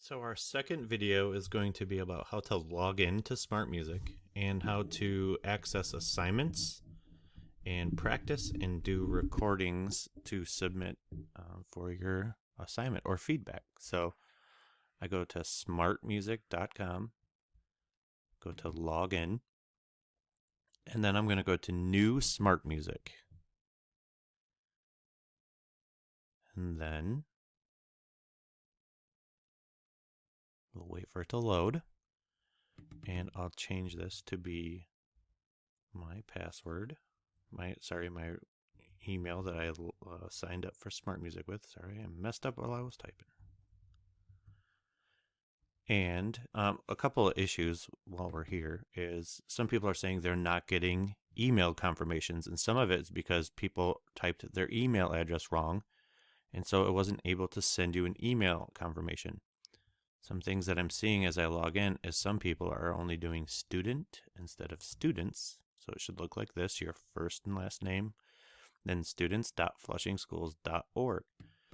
So our second video is going to be about how to log in to Smart Music and how to access assignments and practice and do recordings to submit for your assignment or feedback. So I go to smartmusic.com, go to login, and then I'm going to go to new Smart Music. And then we'll wait for it to load. And I'll change this to be my password. My email that I signed up for Smart Music with. Sorry, I messed up while I was typing. And a couple of issues while we're here is some people are saying they're not getting email confirmations, and some of it is because people typed their email address wrong, and so it wasn't able to send you an email confirmation. Some things that I'm seeing as I log in is some people are only doing student instead of students. So it should look like this, your first and last name, then students.flushingschools.org.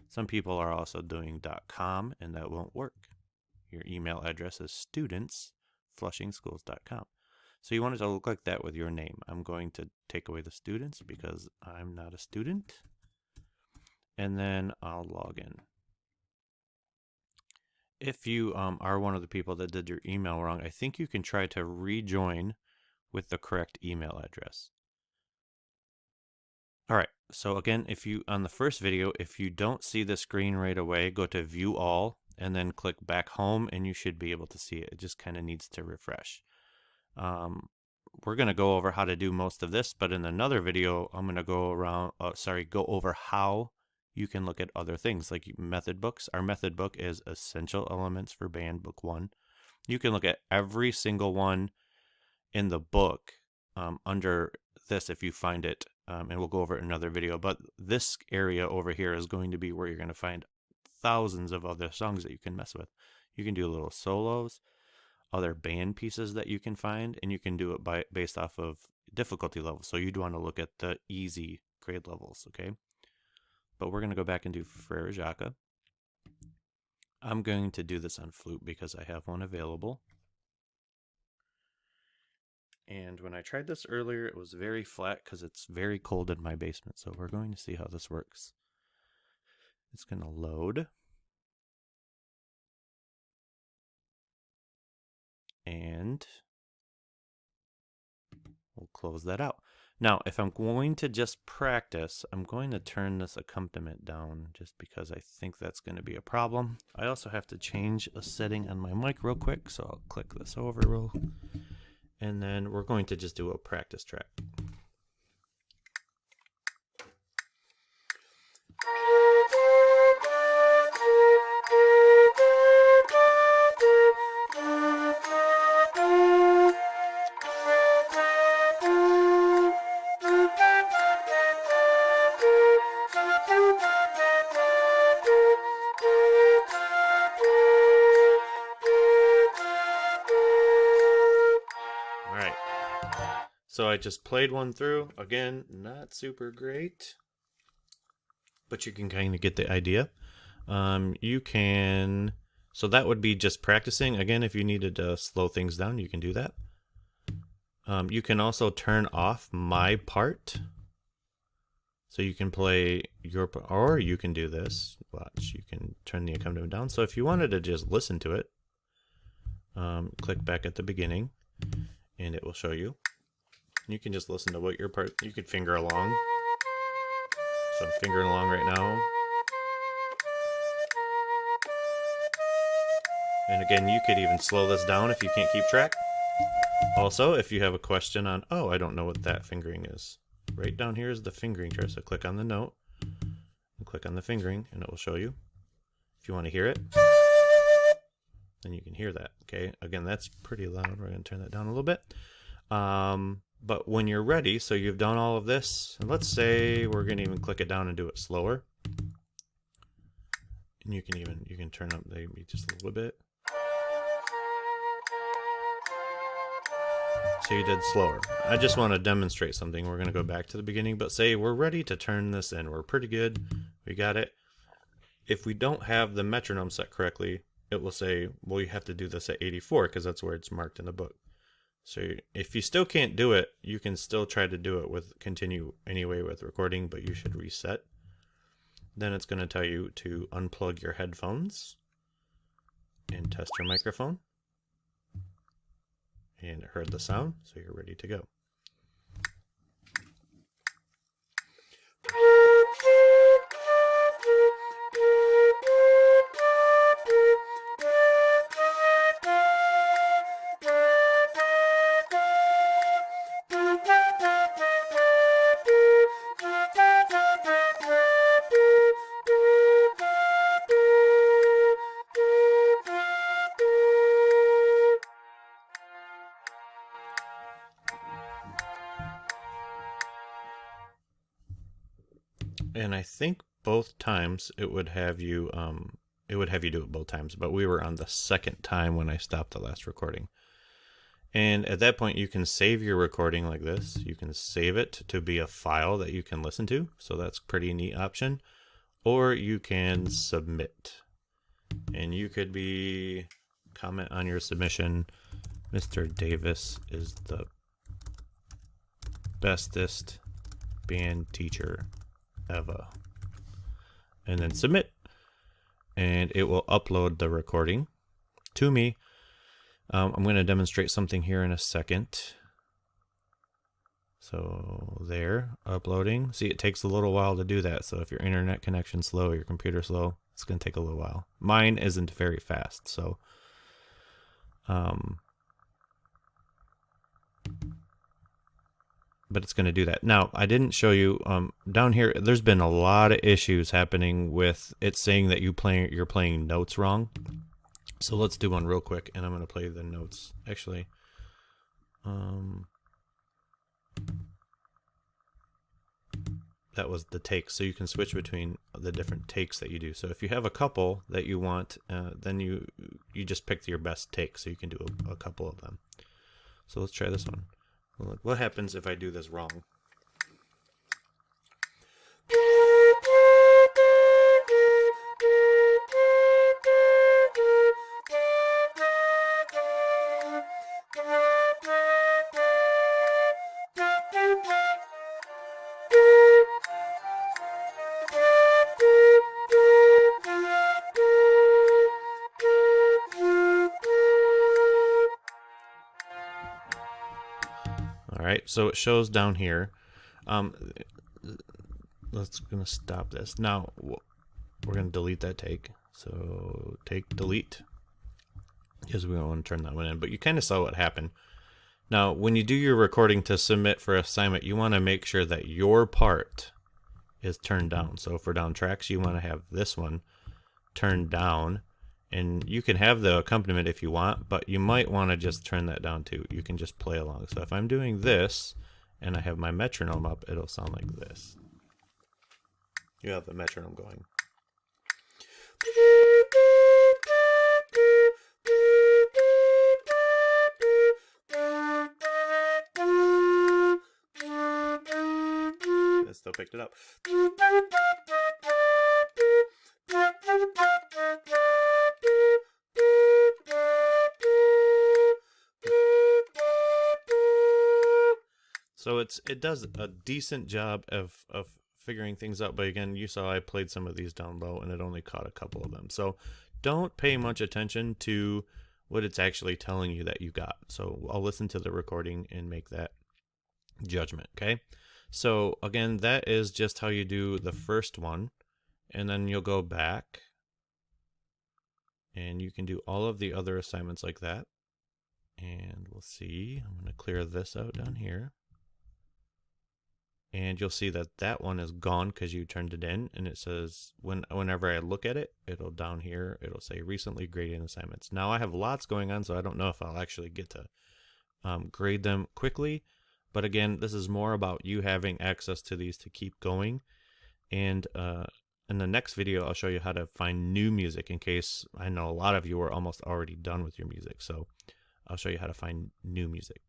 Some people are also doing .com, and that won't work. Your email address is students@flushingschools.com. So you want it to look like that with your name. I'm going to take away the students because I'm not a student. And then I'll log in. If you are one of the people that did your email wrong, I think you can try to rejoin with the correct email address. All right, so again, on the first video, if you don't see the screen right away, go to View All and then click back home and you should be able to see it. It just kind of needs to refresh. We're going to go over how to do most of this, but in another video, I'm going to go over how you can look at other things like method books. Our method book is Essential Elements for Band Book 1. You can look at every single one in the book under this if you find it, and we'll go over it in another video. But this area over here is going to be where you're going to find thousands of other songs that you can mess with. You can do little solos, other band pieces that you can find, and you can do it based off of difficulty level. So you'd want to look at the easy grade levels, okay? But we're going to go back and do Frere Jacques. I'm going to do this on flute because I have one available. And when I tried this earlier, it was very flat because it's very cold in my basement. So we're going to see how this works. It's going to load. And we'll close that out. Now, if I'm going to just practice, I'm going to turn this accompaniment down just because I think that's going to be a problem. I also have to change a setting on my mic real quick, so I'll click this over and then we're going to just do a practice track. So I just played one through. Again, not super great, but you can kind of get the idea. So that would be just practicing. Again, if you needed to slow things down, you can do that. You can also turn off my part. So you can play your part, or you can do this. Watch, you can turn the accompaniment down. So if you wanted to just listen to it, click back at the beginning and it will show you. You can just listen to what your part, you could finger along. So I'm fingering along right now. And again, you could even slow this down if you can't keep track. Also, if you have a question on, oh, I don't know what that fingering is. Right down here is the fingering chart. So click on the note and click on the fingering and it will show you. If you want to hear it, then you can hear that. Okay, again, that's pretty loud. We're going to turn that down a little bit. But when you're ready, so you've done all of this, and let's say we're going to even click it down and do it slower. And you can turn up maybe just a little bit. So you did slower. I just want to demonstrate something. We're going to go back to the beginning, but say we're ready to turn this in. We're pretty good. We got it. If we don't have the metronome set correctly, it will say, well, you have to do this at 84 because that's where it's marked in the book. So if you still can't do it, you can still try to do it with continue anyway with recording, but you should reset. Then it's going to tell you to unplug your headphones and test your microphone. And it heard the sound, so you're ready to go. And I think both times it would have you do it both times, but we were on the second time when I stopped the last recording. And at that point you can save your recording like this. You can save it to be a file that you can listen to, so that's a pretty neat option. Or you can submit. And you could comment on your submission, Mr. Davis is the bestest band teacher ever, and then submit, and it will upload the recording to me. I'm going to demonstrate something here in a second. So there, uploading. See, it takes a little while to do that, so if your internet connection's slow, your computer's slow, it's going to take a little while. Mine isn't very fast, so but it's going to do that. Now, I didn't show you down here. There's been a lot of issues happening with it saying that you're playing notes wrong. So let's do one real quick, and I'm going to play the notes. Actually, that was the takes. So you can switch between the different takes that you do. So if you have a couple that you want, then you just pick your best take. So you can do a couple of them. So let's try this one. What happens if I do this wrong? Alright, so it shows down here. Let's gonna stop this. Now, we're gonna delete that take. So, take delete. Because we don't want to turn that one in. But you kind of saw what happened. Now, when you do your recording to submit for assignment, you want to make sure that your part is turned down. So for down tracks, you want to have this one turned down. And you can have the accompaniment if you want, but you might want to just turn that down too. You can just play along. So if I'm doing this and I have my metronome up, it'll sound like this. You have the metronome going. It still picked it up. So it does a decent job of figuring things out, but again, you saw I played some of these down low and it only caught a couple of them. So don't pay much attention to what it's actually telling you that you got. So I'll listen to the recording and make that judgment, okay? So again, that is just how you do the first one, and then you'll go back and you can do all of the other assignments like that. And we'll see, I'm going to clear this out down here. And you'll see that that one is gone because you turned it in, and it says whenever I look at it, it'll down here, it'll say recently graded assignments. Now I have lots going on, so I don't know if I'll actually get to grade them quickly. But again, this is more about you having access to these to keep going. And in the next video, I'll show you how to find new music, in case I know a lot of you are almost already done with your music. So I'll show you how to find new music.